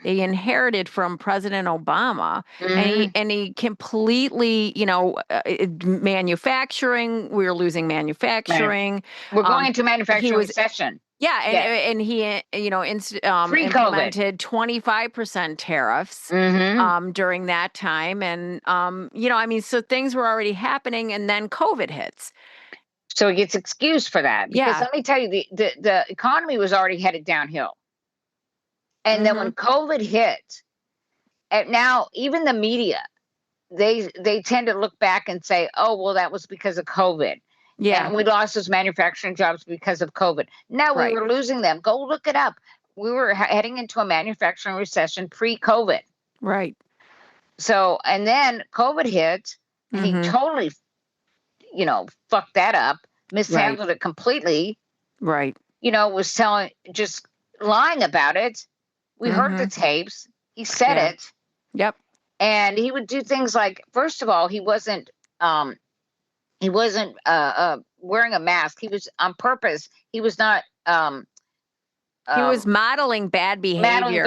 they inherited from President Obama, and he completely, manufacturing. We were losing manufacturing. We're going into manufacturing recession. Yeah, and he, implemented 25% tariffs during that time, and so things were already happening, and then COVID hits. So he gets excused for that because let me tell you, the economy was already headed downhill, and then when COVID hit, and now even the media, they tend to look back and say, oh well, that was because of COVID. Yeah, and we lost those manufacturing jobs because of COVID. No, we were losing them. Go look it up. We were heading into a manufacturing recession pre-COVID. Right. So, and then COVID hit, and he totally, fucked that up, mishandled it completely. Right. Was just lying about it. We heard the tapes. He said it. Yep. And he would do things like, first of all, he wasn't wearing a mask. He was on purpose. He was not. He was modeling bad behavior.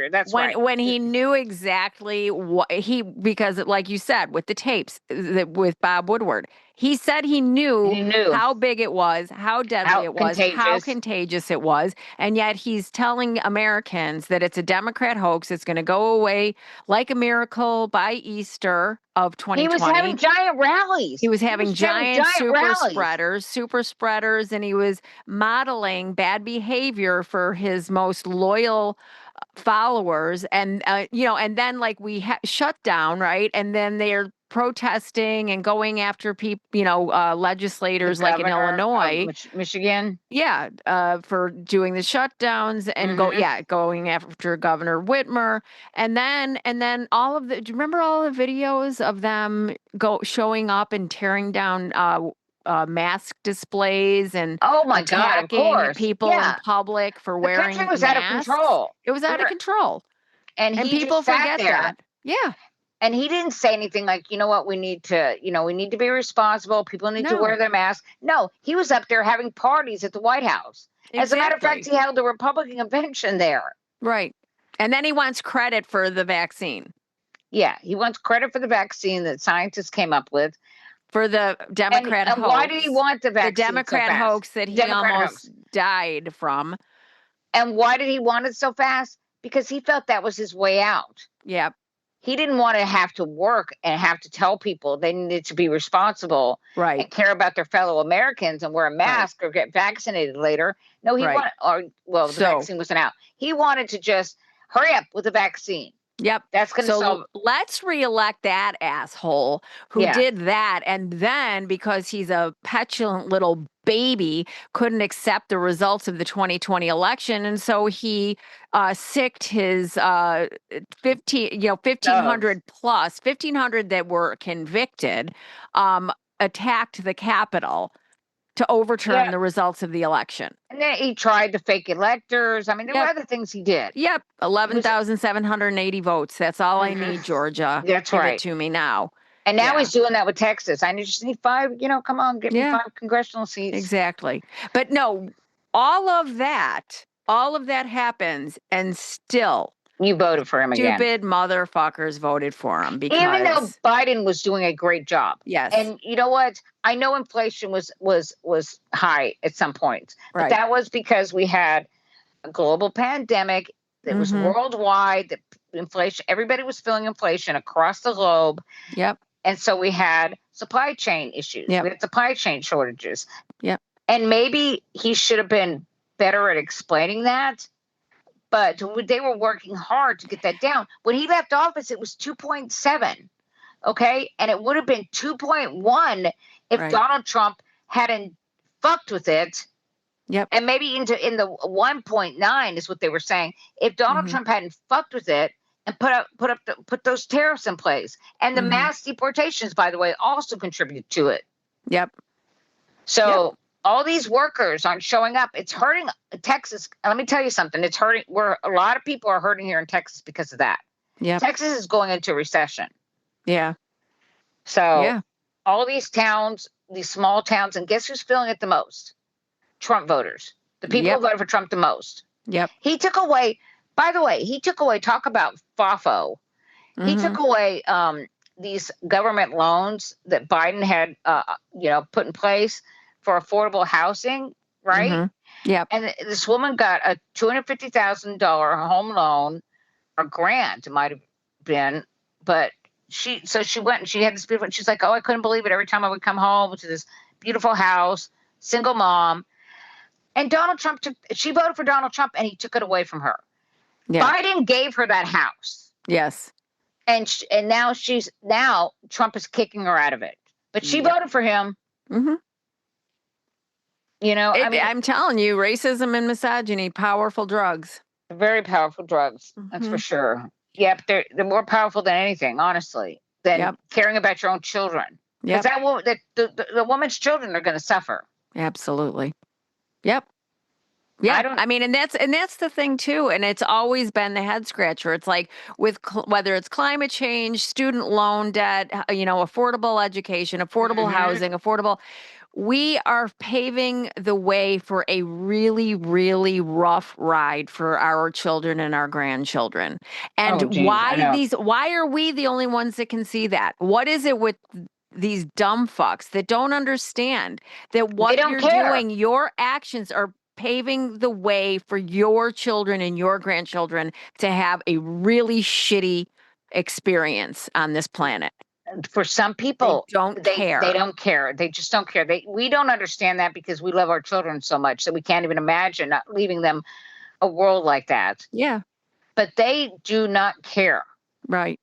That's right. When he knew exactly what because like you said, with the tapes with Bob Woodward, he said he knew how big it was, how deadly it was, how contagious it was. And yet he's telling Americans that it's a Democrat hoax. It's going to go away like a miracle by Easter of 2020. He was having giant rallies. He was having giant super spreaders, and he was modeling bad behavior for his most loyal followers. And, and then like we shut down, right? And then they're protesting and going after people, legislators like in Illinois. Michigan. Yeah, for doing the shutdowns and going after Governor Whitmer. And then all of the, do you remember all the videos of them showing up and tearing down mask displays and oh my God, of attacking course. people in public for wearing country was masks? out of control. It was out of control. And people just sat forget there. that. Yeah. And he didn't say anything like, you know what, we need to be responsible. People need to wear their masks. No, he was up there having parties at the White House. Exactly. As a matter of fact, he held a Republican convention there. Right. And then he wants credit for the vaccine. Yeah, he wants credit for the vaccine that scientists came up with. For the Democrat hoax. And why did he want the vaccine? The Democrat hoax that he almost died from. And why did he want it so fast? Because he felt that was his way out. Yep. He didn't want to have to work and have to tell people they needed to be responsible and care about their fellow Americans and wear a mask or get vaccinated later. No, he wanted, the vaccine wasn't out. He wanted to just hurry up with the vaccine. Yep. That's going to solve. Let's reelect that asshole who did that. And then because he's a petulant little baby, couldn't accept the results of the 2020 election. And so he sicked his 1,500 plus, 1,500 that were convicted, attacked the Capitol to overturn the results of the election. And then he tried to fake electors. I mean, there were other things he did. Yep. 11,780 votes. That's all I need, Georgia. That's Give it to me now. And now he's doing that with Texas. I just need 5, come on, get me 5 congressional seats. Exactly. But no, all of that happens and still you voted for him again. Stupid motherfuckers voted for him because even though Biden was doing a great job. Yes. And you know what? I know inflation was high at some point. But that was because we had a global pandemic that was worldwide, that inflation, everybody was feeling inflation across the globe. Yep. And so we had supply chain issues. Yep. We had supply chain shortages. Yep. And maybe he should have been better at explaining that. But they were working hard to get that down. When he left office, it was 2.7. Okay. And it would have been 2.1 if Donald Trump hadn't fucked with it. Yep. And maybe in the 1.9 is what they were saying. If Donald Trump hadn't fucked with it and put those tariffs in place, and the mass deportations, by the way, also contribute to it. Yep. So all these workers aren't showing up. It's hurting Texas. Let me tell you something. It's hurting. A lot of people are hurting here in Texas because of that. Yeah. Texas is going into recession. Yeah. So all these towns, these small towns, and guess who's feeling it the most? Trump voters. The people who voted for Trump the most. Yep. He took away, by the way, talk about FOFO. He took away these government loans that Biden had, put in place for affordable housing, right? Yeah. And this woman got a $250,000 home loan, or grant, it might have been, but she went and she had this beautiful, she's like, oh, I couldn't believe it. Every time I would come home to this beautiful house, single mom. And Donald Trump she voted for Donald Trump and he took it away from her. Yeah. Biden gave her that house. Yes. And now Trump is kicking her out of it. But she voted for him. Mm-hmm. I'm telling you, racism and misogyny, powerful drugs. Very powerful drugs. That's for sure. Yep, they're more powerful than anything, honestly, than caring about your own children. Because the woman's children are going to suffer. Absolutely. Yep. Yeah, and that's the thing too, and it's always been the head scratcher. It's like with whether it's climate change, student loan debt, affordable education, affordable housing, we are paving the way for a really, really rough ride for our children and our grandchildren. And why are we the only ones that can see that? What is it with these dumb fucks that don't understand that what you're doing, your actions are paving the way for your children and your grandchildren to have a really shitty experience on this planet? For some people, they don't care. They don't care. They just don't care. We don't understand that because we love our children so much that we can't even imagine not leaving them a world like that. Yeah. But they do not care. Right.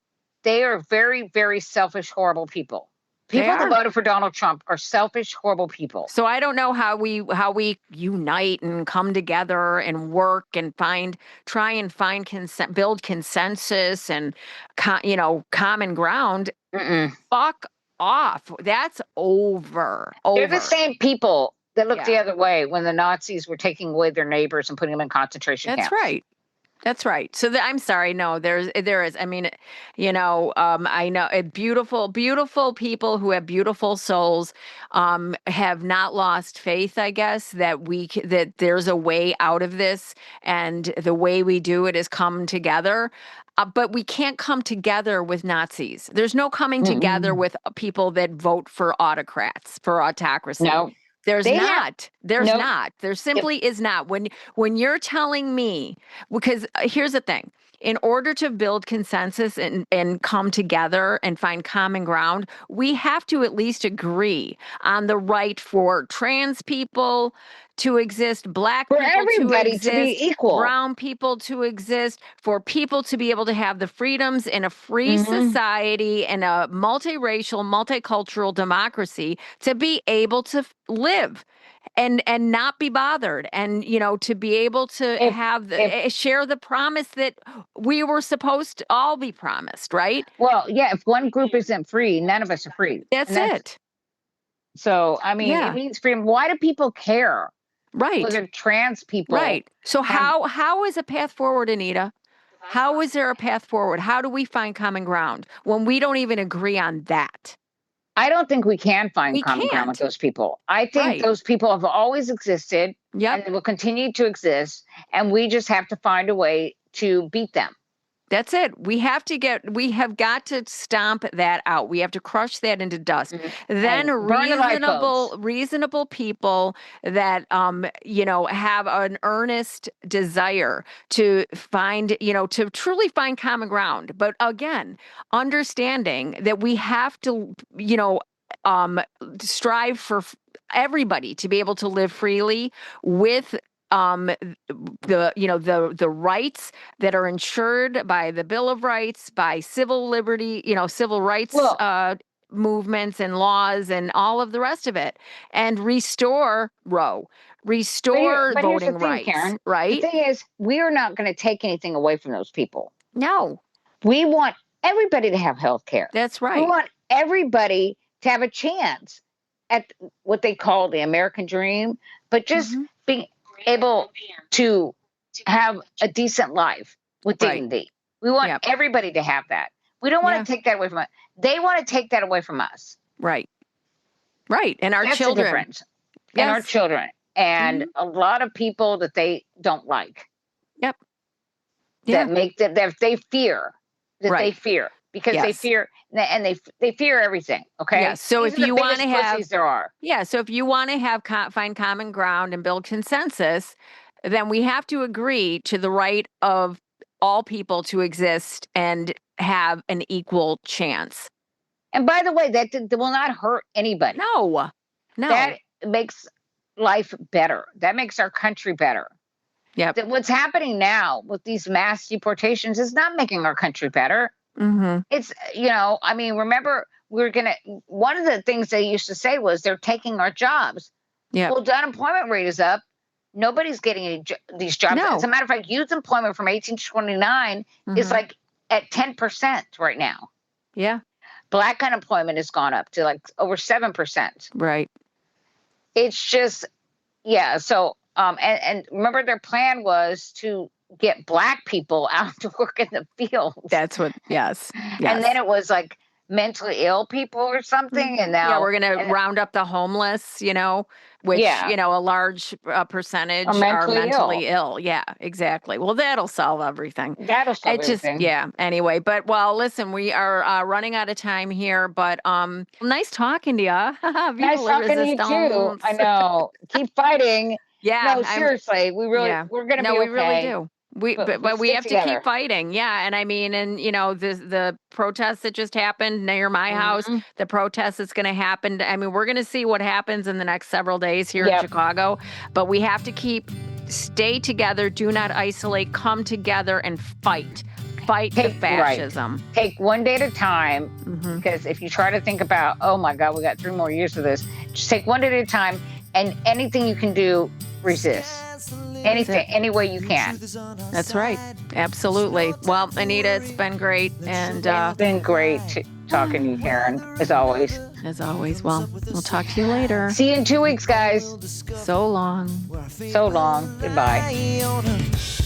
they are very, very selfish, horrible people. People that voted for Donald Trump are selfish, horrible people. So I don't know how we unite and come together and work and try and find build consensus and common ground. Fuck off. That's over. They're the same people that looked the other way when the Nazis were taking away their neighbors and putting them in concentration camps. That's right. That's right. So I'm sorry. No, there is. I mean, I know beautiful, beautiful people who have beautiful souls have not lost faith, I guess, that there's a way out of this, and the way we do it is come together. But we can't come together with Nazis. There's no coming together with people that vote for autocrats, for autocracy. No. There's not. There simply is not. When you're telling me, because here's the thing. In order to build consensus and come together and find common ground, we have to at least agree on the right for trans people to exist, Black people everybody to exist, to be equal, brown people to exist, for people to be able to have the freedoms in a free society and a multiracial, multicultural democracy to be able to live and not be bothered, and to be able to share the promise that we were supposed to all be promised, right? Well, yeah, if one group isn't free, none of us are free. That's it. So, I mean, it means freedom. Why do people care? Right. Whether trans people. Right. So how is a path forward, Anita? How is there a path forward? How do we find common ground when we don't even agree on that? I don't think we can find common ground with those people. I think those people have always existed and they will continue to exist, and we just have to find a way to beat them. That's it. We have got to stomp that out. We have to crush that into dust. Then reasonable people that, have an earnest desire to find, to truly find common ground. But again, understanding that we have to, strive for everybody to be able to live freely with the rights that are ensured by the Bill of Rights, by civil liberty, civil rights movements and laws and all of the rest of it, and restore voting rights. Karen, right? The thing is, we are not going to take anything away from those people. No. We want everybody to have health care. That's right. We want everybody to have a chance at what they call the American dream, but just being able to have a decent life with dignity. We want everybody to have that. We don't want to take that away from us. They want to take that away from us. Right. Right. And our children. The difference. And our children. And a lot of people that they don't like. Yep. That make that they fear. They fear. Because they fear, and they fear everything. Okay. Yeah. So if you want to have, there are. Yeah. So if you want to find common ground and build consensus, then we have to agree to the right of all people to exist and have an equal chance. And by the way, that will not hurt anybody. No. That makes life better. That makes our country better. Yeah. What's happening now with these mass deportations is not making our country better. It's, remember, one of the things they used to say was they're taking our jobs. Yeah. Well, the unemployment rate is up. Nobody's getting these jobs. No. As a matter of fact, youth employment from 18 to 29 is like at 10% right now. Yeah. Black unemployment has gone up to like over 7%. Right. It's just, so, and remember their plan was to get Black people out to work in the fields. That's what, yes. And then it was like mentally ill people or something. And now we're going to round up the homeless, which, a large percentage are mentally ill. Yeah, exactly. Well, that'll solve everything. That'll solve everything. Anyway, but listen, we are running out of time here, but nice talking to you. Nice talking to you too. I know. Keep fighting. Yeah. No, seriously, we're going to be okay. We really do. But we have to keep fighting. Yeah. And I mean, the protests that just happened near my house, the protest that's going to happen. I mean, we're going to see what happens in the next several days here in Chicago, but we have to stay together. Do not isolate, come together and fight. fight the fascism. Right. Take one day at a time, because if you try to think about, oh my God, we got 3 more years of this, just take one day at a time, and anything you can do, resist. Anything, any way you can. That's right. Absolutely. Well, Anita, it's been great. And it's been great talking to you, Karen, as always. As always. Well, we'll talk to you later. See you in 2 weeks, guys. So long. So long. Goodbye.